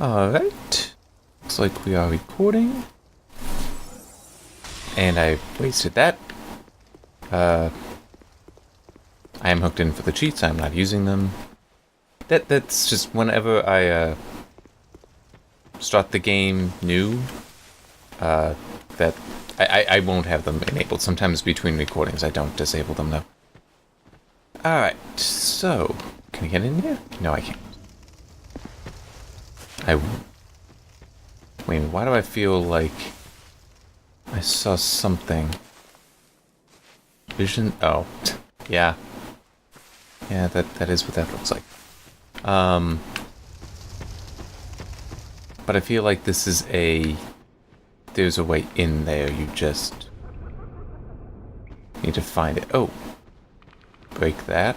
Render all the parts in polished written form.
Alright. Looks like we are recording. And I wasted that. I am hooked in for the cheats, I'm not using them. That's just whenever I start the game new, that I won't have them enabled. Sometimes between recordings I don't disable them though. Alright, so can I get in here? No, I can't. Wait, why do I feel like I saw something? Vision? Oh, yeah. Yeah, that is what that looks like. But I feel like this is there's a way in there, you just need to find it. Oh. Break that.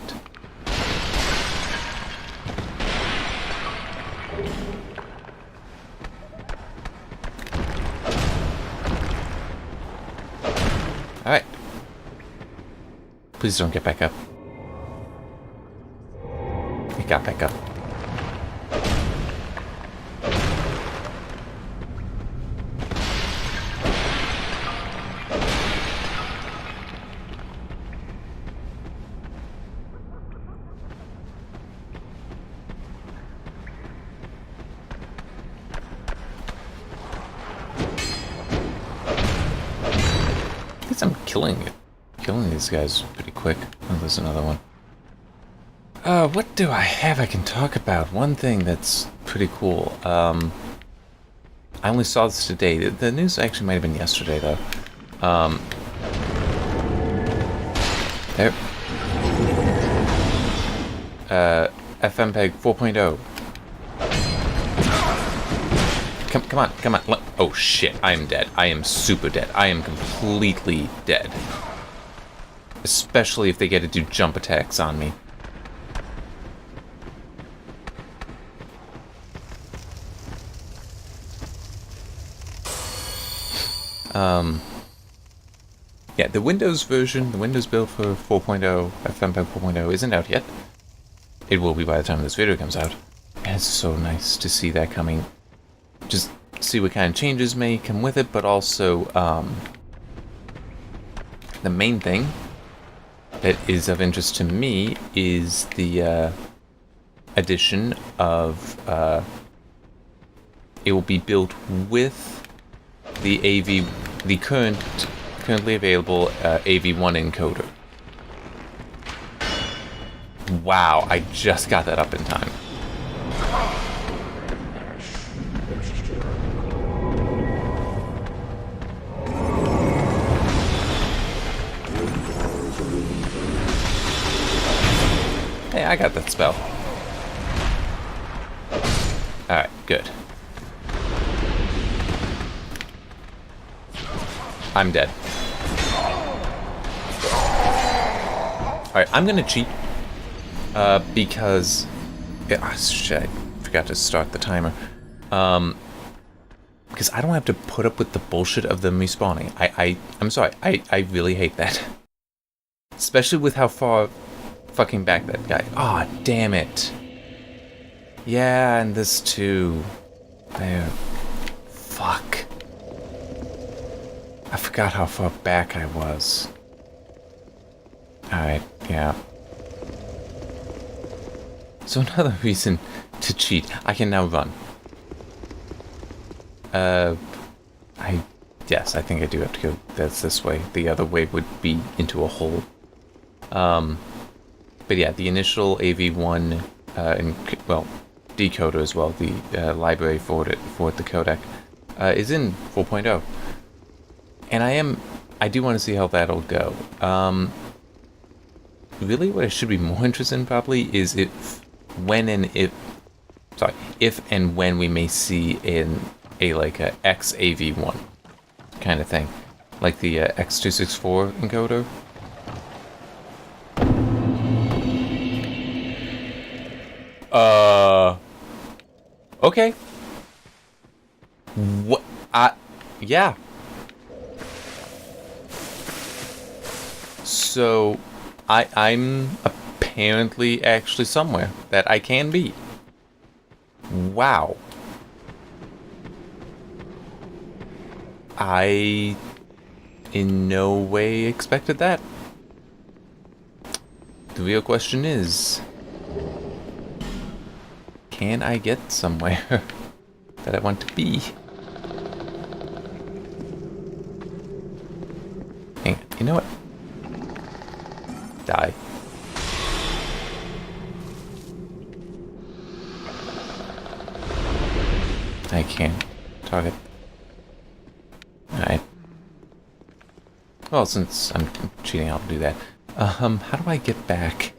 Alright. Please don't get back up. It got back up. I guess I'm killing these guys pretty quick. Oh, there's another one. What do I have I can talk about? One thing that's pretty cool. I only saw this today. The news actually might have been yesterday, though. There. FMPEG 4.0. Come on. Oh shit, I am dead. I am super dead. I am completely dead. Especially if they get to do jump attacks on me. Yeah, the Windows version, the Windows build for 4.0, FMPEG 4.0 isn't out yet. It will be by the time this video comes out. And it's so nice to see that coming. Just see what kind of changes may come with it, but also, the main thing that is of interest to me is the, addition of, it will be built with the currently available AV1 encoder. Wow, I just got that up in time. Hey, I got that spell. Alright, good. I'm dead. Alright, I'm gonna cheat. Because... shit, I forgot to start the timer. Because I don't have to put up with the bullshit of them respawning. I'm sorry, I really hate that. Especially with how far fucking back that guy... Aw, oh, damn it. Yeah, and this too. There. Fuck. I forgot how far back I was. Alright, yeah. So another reason to cheat. I can now run. Yes, I think I do have to go. That's this way. The other way would be into a hole. But yeah, the initial AV1, well, decoder as well, the library for the codec, is in 4.0. And I do want to see how that'll go. Really what I should be more interested in probably is if and when we may see in a XAV1 kind of thing. Like the X264 encoder. Okay. What? Yeah. So, I'm apparently actually somewhere that I can be. Wow. I in no way expected that. The real question is, can I get somewhere that I want to be? Hang on, you know what? Die. I can't target. Alright. Well, since I'm cheating, I'll do that. How do I get back?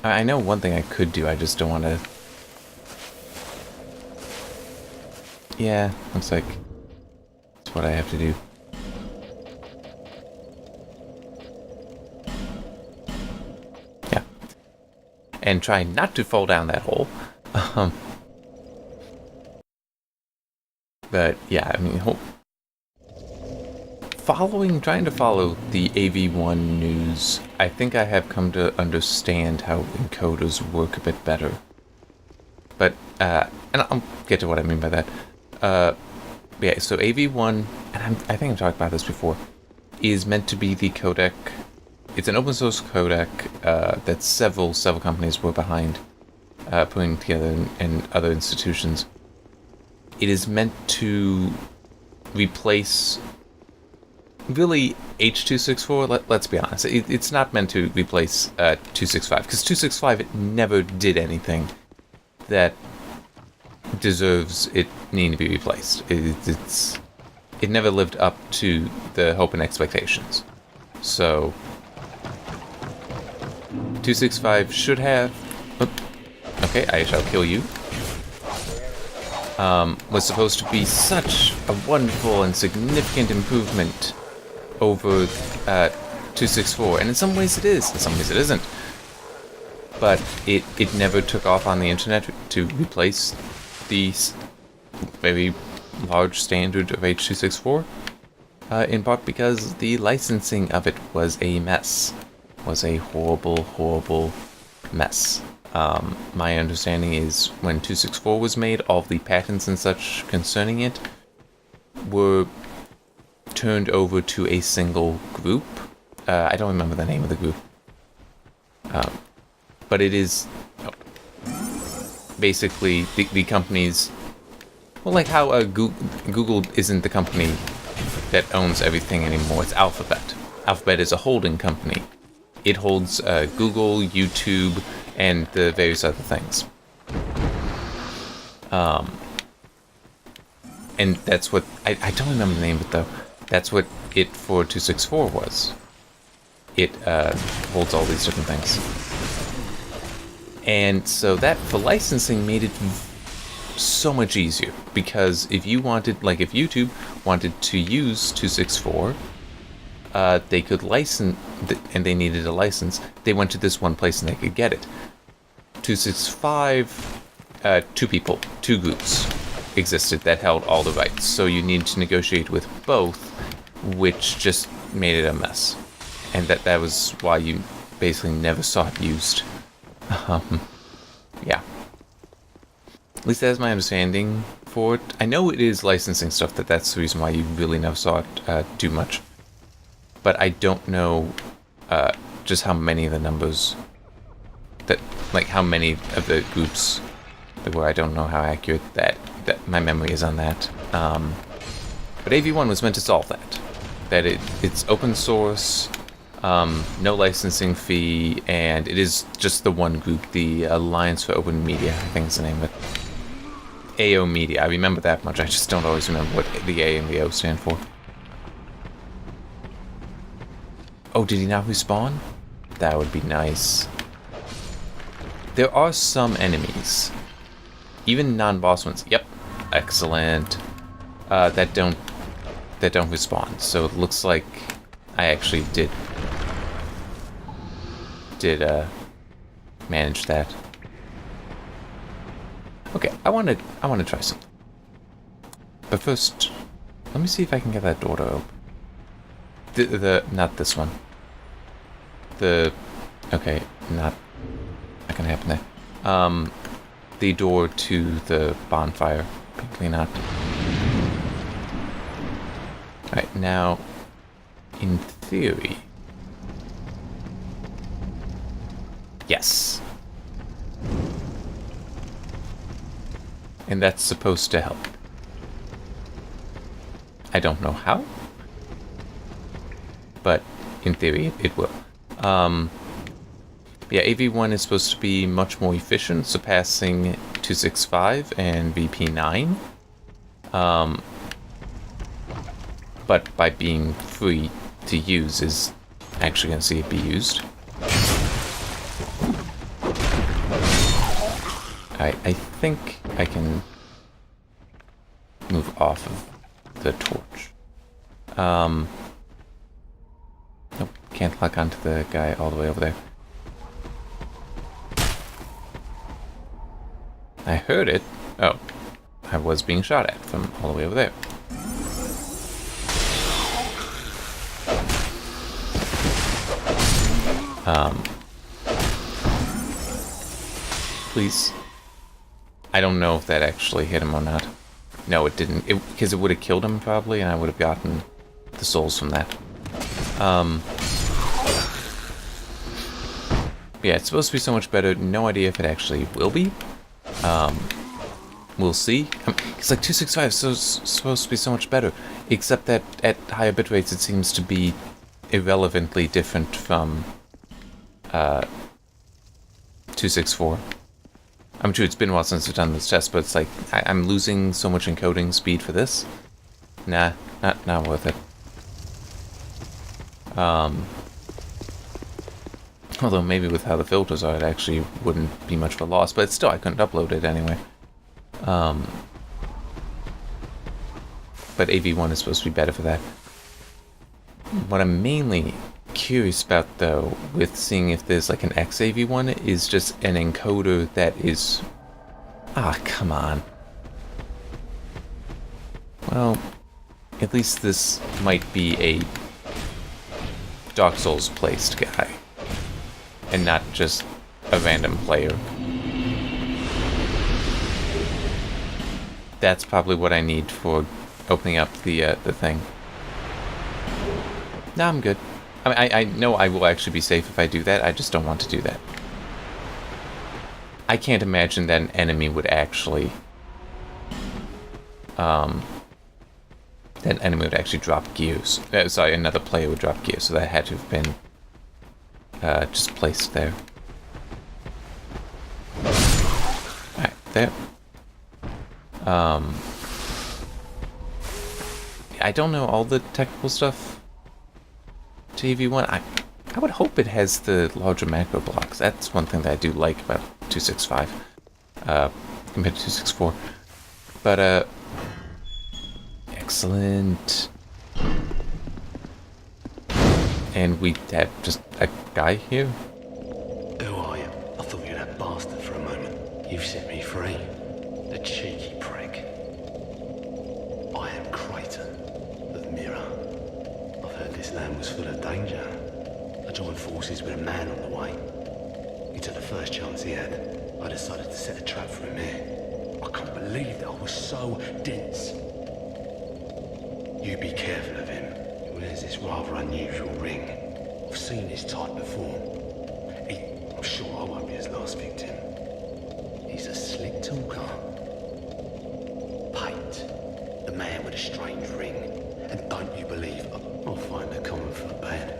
I know one thing I could do, I just don't want to... Yeah, looks like that's what I have to do. Yeah. And try not to fall down that hole. But yeah, I mean, trying to follow the AV1 news, I think I have come to understand how encoders work a bit better. But, and I'll get to what I mean by that. Yeah, so AV1, and I think I've talked about this before, is meant to be the codec. It's an open source codec that several companies were behind putting together and other institutions. It is meant to replace, really, H.264. Let's be honest. It's not meant to replace 265, because 265 never did anything that deserves it needing to be replaced. It never lived up to the hope and expectations. So 265 should have... Okay, I shall kill you. Was supposed to be such a wonderful and significant improvement over 264, and in some ways it is, in some ways it isn't. But it never took off on the internet to replace the very large standard of H.264, in part because the licensing of it was a mess. Was a horrible, horrible mess. My understanding is when 264 was made, all of the patents and such concerning it were turned over to a single group. I don't remember the name of the group. But it is basically the companies... Well, like how Google isn't the company that owns everything anymore. It's Alphabet. Alphabet is a holding company. It holds Google, YouTube, and the various other things. And that's what... I don't remember the name of it, though. That's what it for 264 was. It holds all these different things. And so that, for licensing, made it so much easier. Because if you wanted... Like, if YouTube wanted to use 264... they could license, and they needed a license. They went to this one place and they could get it. 265, two groups existed that held all the rights. So you needed to negotiate with both, which just made it a mess. And that was why you basically never saw it used. Yeah. At least that's my understanding for it. I know it is licensing stuff, that's the reason why you really never saw it do much. But I don't know just how many of the numbers that, like how many of the groups there were. I don't know how accurate that my memory is on that. But AV1 was meant to solve that. That it's open source, no licensing fee, and it is just the one group, the Alliance for Open Media, I think is the name of it. AO Media, I remember that much, I just don't always remember what the A and the O stand for. Oh, did he now respawn? That would be nice. There are some enemies, even non-boss ones. Yep, excellent. That don't respawn. So it looks like I actually did manage that. Okay, I want to try something. But first, let me see if I can get that door to open. Not this one. Okay, not gonna happen there. the door to the bonfire. Apparently not. Alright, now, in theory... Yes. And that's supposed to help. I don't know how, but in theory it will. Yeah, AV1 is supposed to be much more efficient, surpassing 265 and VP9. But by being free to use is actually going to see it be used. I think I can move off of the torch. Nope, can't lock onto the guy all the way over there. I heard it. Oh, I was being shot at from all the way over there. Please. I don't know if that actually hit him or not. No, it didn't. Because it would have killed him, probably, and I would have gotten the souls from that. Yeah, it's supposed to be so much better. No idea if it actually will be. We'll see. It's like 265 is supposed to be so much better. Except that at higher bit rates it seems to be irrelevantly different from 264. I'm sure it's been a while since I've done this test, but it's like, I'm losing so much encoding speed for this. Nah, not worth it. Although maybe with how the filters are, it actually wouldn't be much of a loss, but still, I couldn't upload it anyway. But AV1 is supposed to be better for that. What I'm mainly curious about, though, with seeing if there's like an XAV1, is just an encoder that is... Ah, come on. Well, at least this might be a Dark Souls placed guy, and not just a random player. That's probably what I need for opening up the thing. No, I'm good. I mean, I know I will actually be safe if I do that, I just don't want to do that. I can't imagine that an enemy would actually... that an enemy would actually drop gears. Sorry, another player would drop gears, so that had to have been just placed there. Alright, there. I don't know all the technical stuff to AV1. I would hope it has the larger macro blocks. That's one thing that I do like about 265 compared to 264. But excellent. And we have just a guy here. Who are you? I thought you were that bastard for a moment. You've set me free. The cheeky prick. I am Creighton, of Mirror. I've heard this land was full of danger. I joined forces with a man on the way. He took the first chance he had. I decided to set a trap for him here. I can't believe that I was so dense. You be careful of him. He wears this rather unusual ring. I've seen this type before. I'm sure I won't be his last victim. He's a slick talker. Pate, the man with a strange ring. And don't you believe I'll find a common for bad.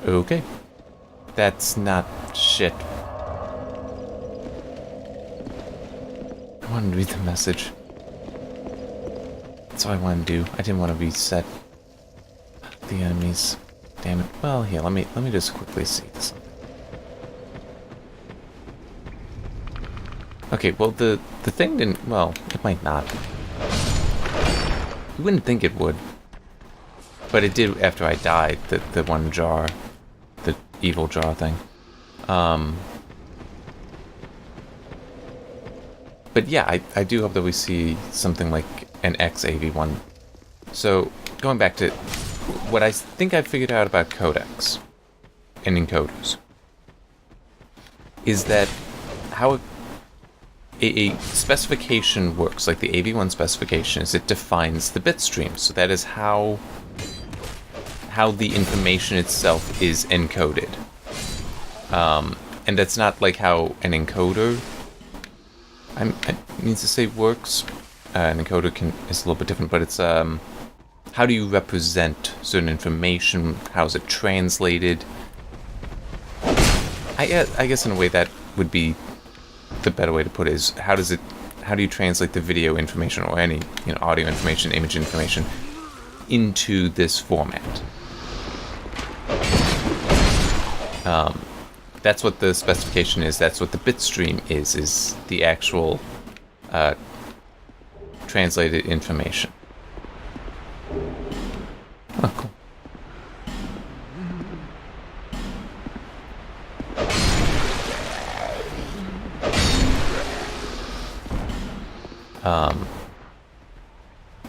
Okay. That's not shit. I wanted to read the message. That's all I wanted to do. I didn't want to reset the enemies. Damn it. Well, here, let me just quickly see this. Okay, well, the thing didn't... Well, it might not. You wouldn't think it would. But it did after I died, the one jar. The evil jar thing. But yeah, I do hope that we see something like an XAV1. So, going back to what I think I figured out about codecs and encoders. is that how a specification works, like the AV1 specification, is it defines the bit stream. So that is how the information itself is encoded. And that's not like how an encoder, I need to say, works. An encoder is a little bit different, but it's how do you represent certain information? How is it translated? I guess in a way that would be the better way to put it is how do you translate the video information or any audio information, image information into this format? That's what the specification is. That's what the bit stream is the actual translated information. Oh, cool.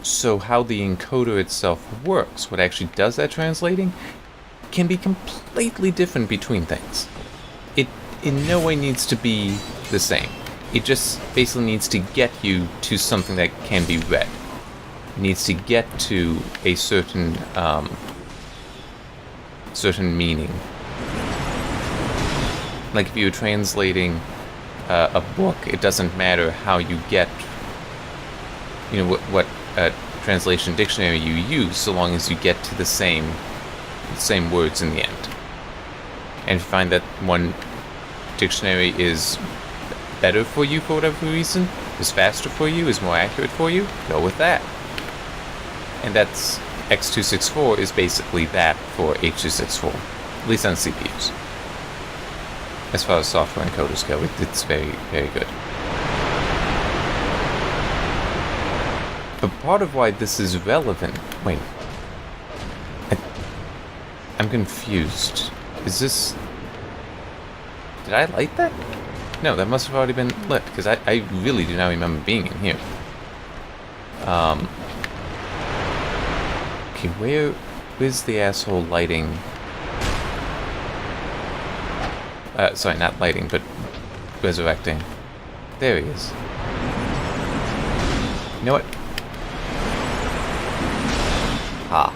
So how the encoder itself works, what actually does that translating, can be completely different between things. It in no way needs to be the same. It just basically needs to get you to something that can be read. It needs to get to a certain meaning. Like if you're translating a book, it doesn't matter how you get, what translation dictionary you use, so long as you get to the same words in the end. And if you find that one dictionary is better for you for whatever reason, is faster for you, is more accurate for you, go with that. And that's X264 is basically that for H264, at least on CPUs. As far as software encoders go, it's very, very good. But part of why this is relevant... Wait. I'm confused. Is this... Did I light that? No, that must have already been lit, because I really do not remember being in here. Okay, where's the asshole lighting? Sorry, not lighting, but resurrecting. There he is. You know what? Ah.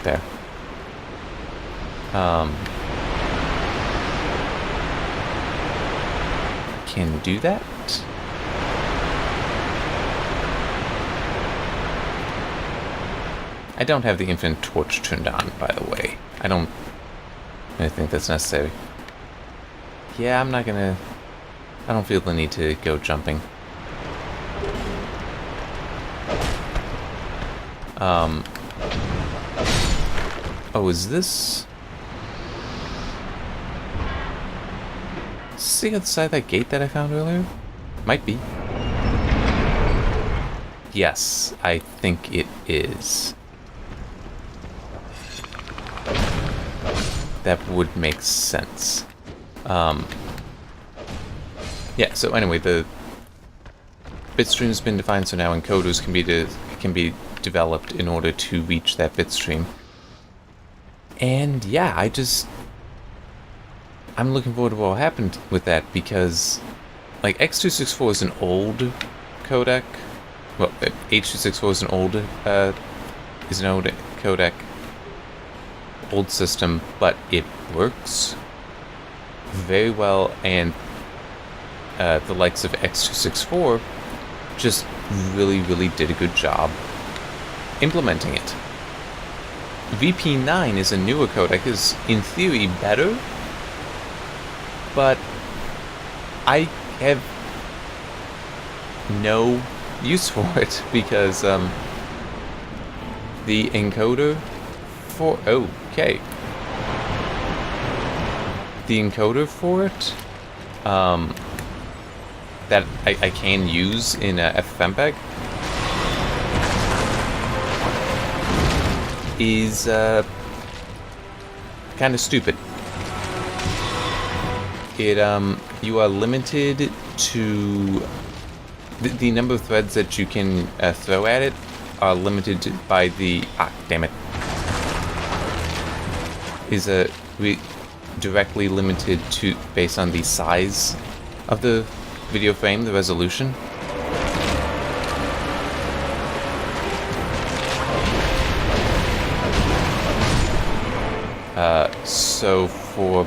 There. Can do that. I don't have the infinite torch turned on, by the way. I don't think that's necessary. Yeah, I'm not gonna... I don't feel the need to go jumping. Oh, is this... Is the other side of that gate that I found earlier? Might be. Yes, I think it is. That would make sense. Yeah, so anyway, the bitstream has been defined, so now encoders can be developed in order to reach that bitstream. And yeah, I'm looking forward to what will happen with that, because like X264 is an old codec. Well, H264 is an old codec, old system, but it works very well, and the likes of X264 just really did a good job implementing it. VP9 is a newer codec, is in theory better, but I have no use for it because the encoder for the encoder for it that I can use in FFmpeg is kind of stupid. You are limited to the number of threads that you can throw at it are limited by the damn it. directly limited to based on the size of the video frame, the resolution. So for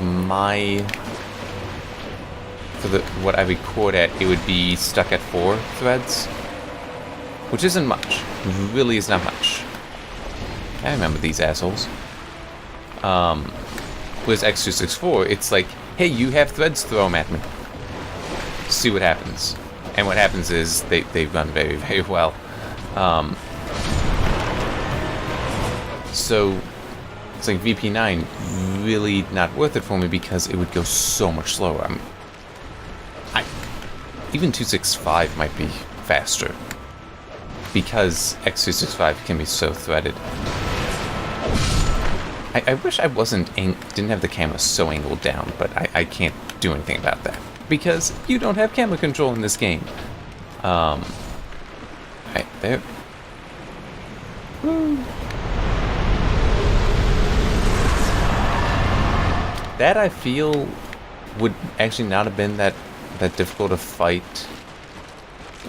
what I record at, it would be stuck at 4 threads, which isn't much. Really is not much. I remember these assholes. With X264, it's like, hey, you have threads, throw them at me. See what happens. And what happens is they run very, very well. So it's like VP9 really not worth it for me because it would go so much slower. Even 265 might be faster because X265 can be so threaded. I wish I didn't have the camera so angled down, but I can't do anything about that because you don't have camera control in this game. Right there. Woo. That I feel would actually not have been that difficult to fight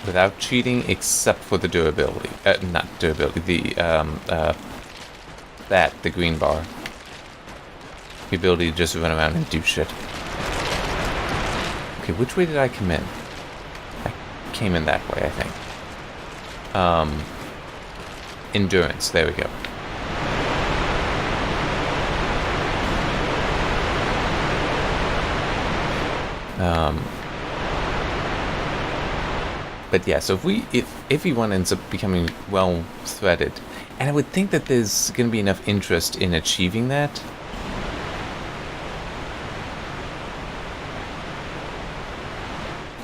without cheating, except for the durability. Not durability. The green bar. The ability to just run around and do shit. Okay, which way did I come in? I came in that way, I think. Endurance. There we go. But yeah, so if V1 ends up becoming well threaded, and I would think that there's going to be enough interest in achieving that.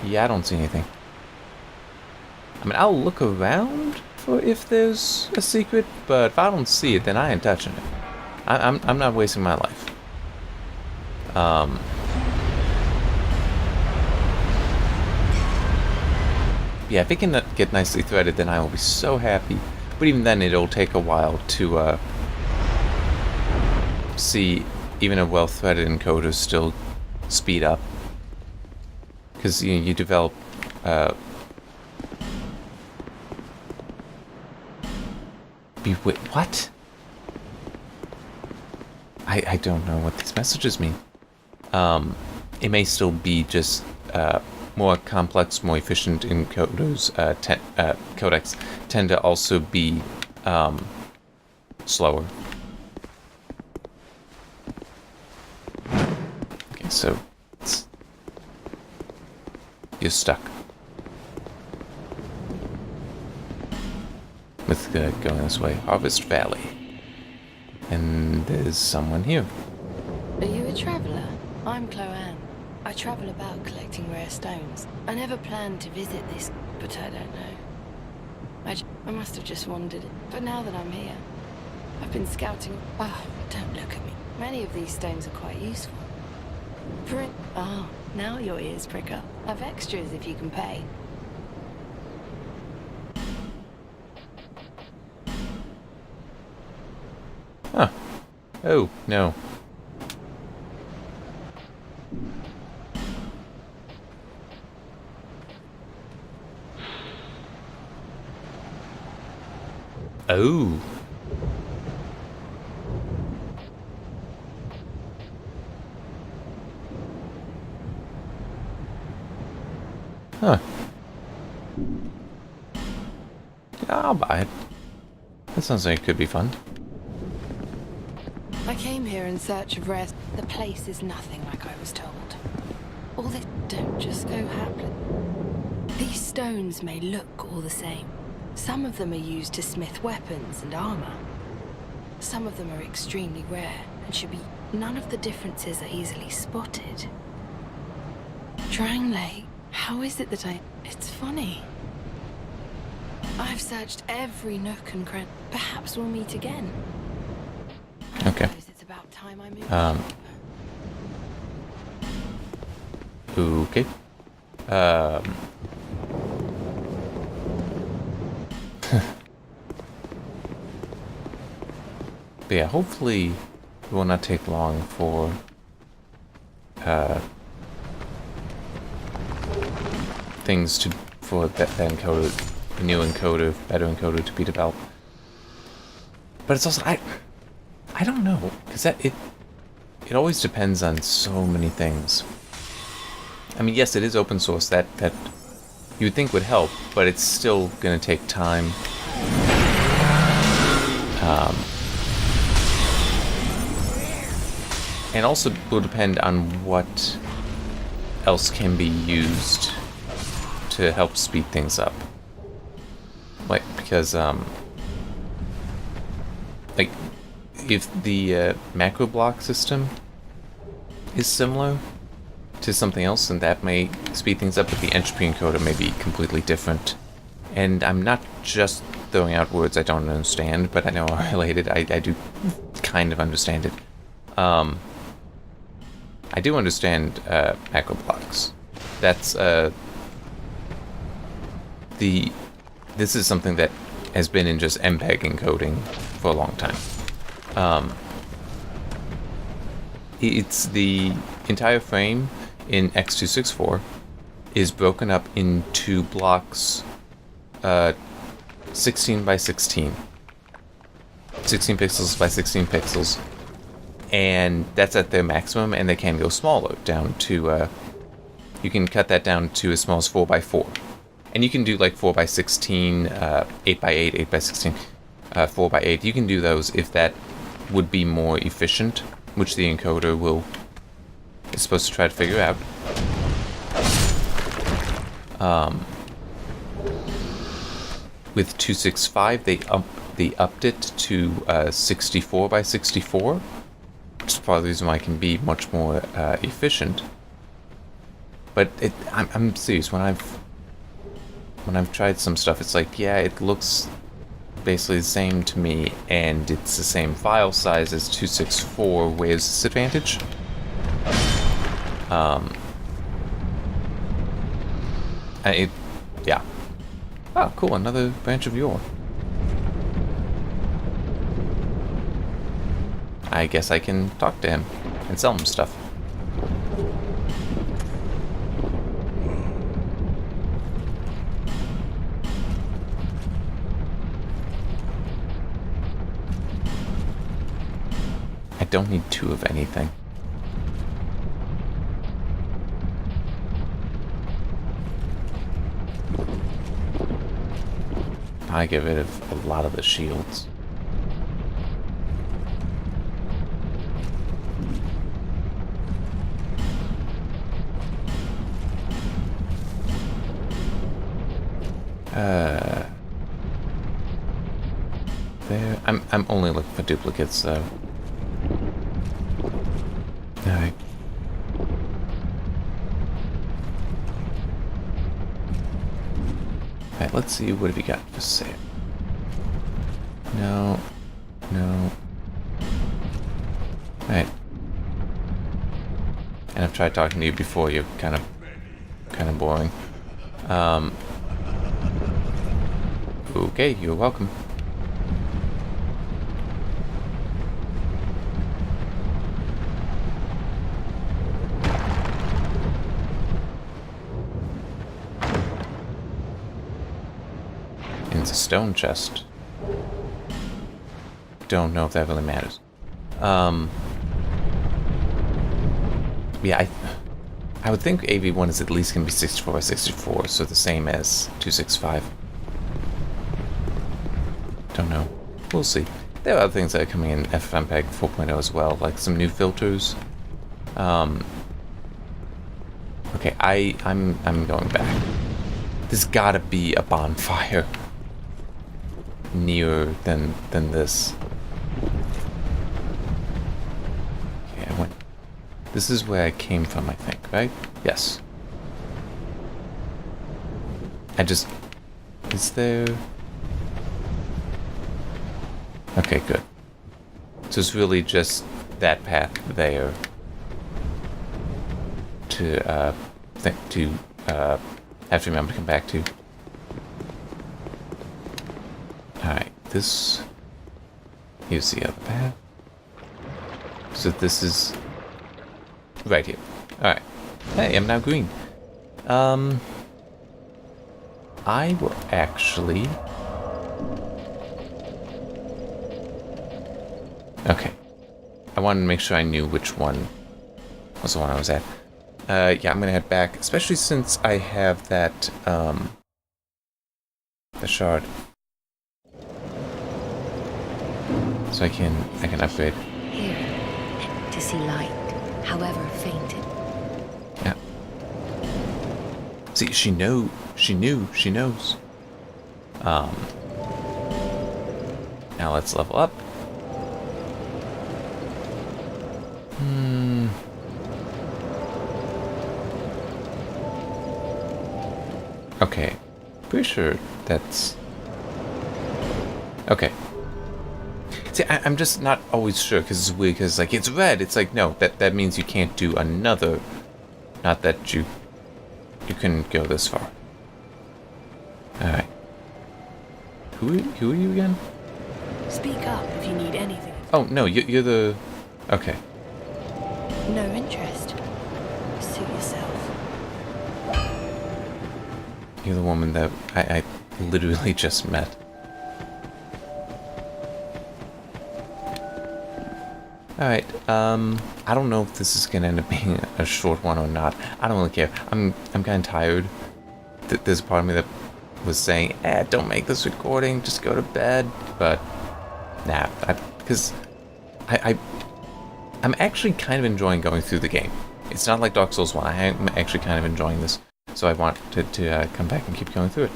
Yeah, I don't see anything. I mean, I'll look around for if there's a secret, but if I don't see it, then I ain't touching it. I'm not wasting my life. Yeah, if it can get nicely threaded, then I will be so happy. But even then, it'll take a while to see even a well-threaded encoder still speed up. Because you develop... What? I don't know what these messages mean. It may still be just... more complex, more efficient encoders, codecs tend to also be slower. Okay, so you're stuck with going this way. Harvest Valley, and there's someone here. Are you a traveller? I'm Chloanne. I travel about collecting rare stones. I never planned to visit this, but I don't know. I must have just wandered. But now that I'm here, I've been scouting. Oh, don't look at me. Many of these stones are quite useful. Oh, now your ears prick up. Have extras if you can pay. Huh. Oh, no. Oh. Huh. Yeah, I'll buy it. That sounds like it could be fun. I came here in search of rare. The place is nothing like I was told. All this don't just go happen. These stones may look all the same. Some of them are used to smith weapons and armor. Some of them are extremely rare and should be. None of the differences are easily spotted. Drang Lake, how is it that It's funny. I've searched every nook and cranny. Perhaps we'll meet again. Okay. I suppose it's about time I moved. Okay. But yeah, hopefully it will not take long for things for that encoder, the new encoder, better encoder to be developed. But it's also I don't know, because it always depends on so many things. I mean, yes, it is open source, that you would think would help, but it's still going to take time. And also will depend on what else can be used to help speed things up. Like, because, like, if the macro block system is similar to something else, then that may speed things up, but the entropy encoder may be completely different. And I'm not just throwing out words I don't understand, but I know are related. I do kind of understand it. I do understand macro blocks. That's this is something that has been in just MPEG encoding for a long time. It's the entire frame in X264 is broken up into blocks 16 by 16. 16 pixels by 16 pixels. And that's at their maximum, and they can go smaller, down to, you can cut that down to as small as 4 by 4. And you can do like 4 by 16, 8 by 8, 8 by 16, 4 by 8. You can do those if that would be more efficient, which the encoder is supposed to try to figure out. With 265, they upped it to 64 by 64. Which is part of the reason why it can be much more efficient. But I'm serious. When I've tried some stuff, it's like, yeah, it looks basically the same to me, and it's the same file size as 264. Where's this advantage? Yeah. Oh, cool. Another branch of yore. I guess I can talk to him and sell him stuff. I don't need 2 of anything. I get rid of a lot of the shields. There. I'm only looking for duplicates, though. Alright. Alright, let's see, what have you got for sale? No. Alright. And I've tried talking to you before, you're kind of boring. Okay, you're welcome. It's a stone chest. Don't know if that really matters. Yeah, I would think AV1 is at least going to be 64 by 64, so the same as 265. Don't know. We'll see. There are other things that are coming in FFmpeg 4.0 as well, like some new filters. Okay, I'm going back. There's gotta be a bonfire nearer than this. Okay, I went. This is where I came from, I think, right? Yes. Is there? Okay, good. So it's really just that path there to have to remember to come back to. Alright, here's the other path. So this is right here. Alright. Hey, I'm now green. I will actually... Okay. I wanted to make sure I knew which one was the one I was at. Yeah, I'm gonna head back, especially since I have that, the shard. So I can upgrade. Here, to see light, however faint it. Yeah. See, she knows. Now let's level up. Okay. Pretty sure that's... Okay. See, I'm just not always sure, because it's weird, because, like, it's red. It's like, no, that means you can't do another. Not that you couldn't go this far. Alright. Who are you again? Speak up if you need anything. Oh, no, you're the... Okay. No interest. Suit yourself. You're the woman that I literally just met. Alright, I don't know if this is gonna end up being a short one or not. I don't really care. I'm kinda tired. There's a part of me that was saying, don't make this recording, just go to bed. But, nah, because I'm actually kind of enjoying going through the game. It's not like Dark Souls 1, I'm actually kind of enjoying this. So I want to come back and keep going through it.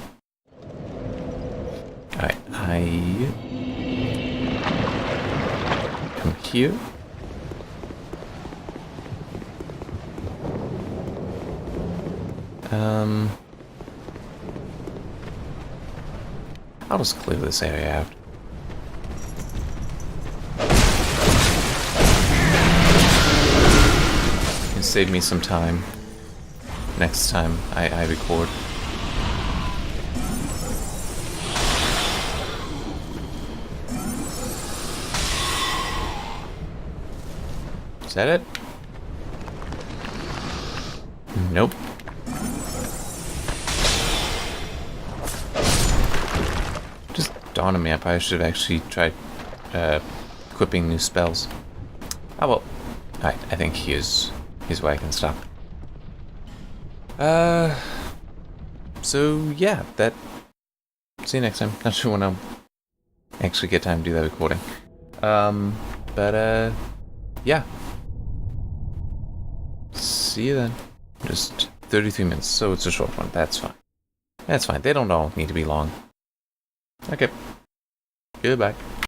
Alright, I come here. I'll just clear this area out. And save me some time next time I record. Is that it? Nope. Just dawned on me, I probably should have actually tried equipping new spells. Oh well. Alright, I think here's where I can stop. So yeah, see you next time. Not sure when I'll actually get time to do that recording. Yeah. See you then. Just 33 minutes, so it's a short one. That's fine. That's fine. They don't all need to be long. Okay. Goodbye.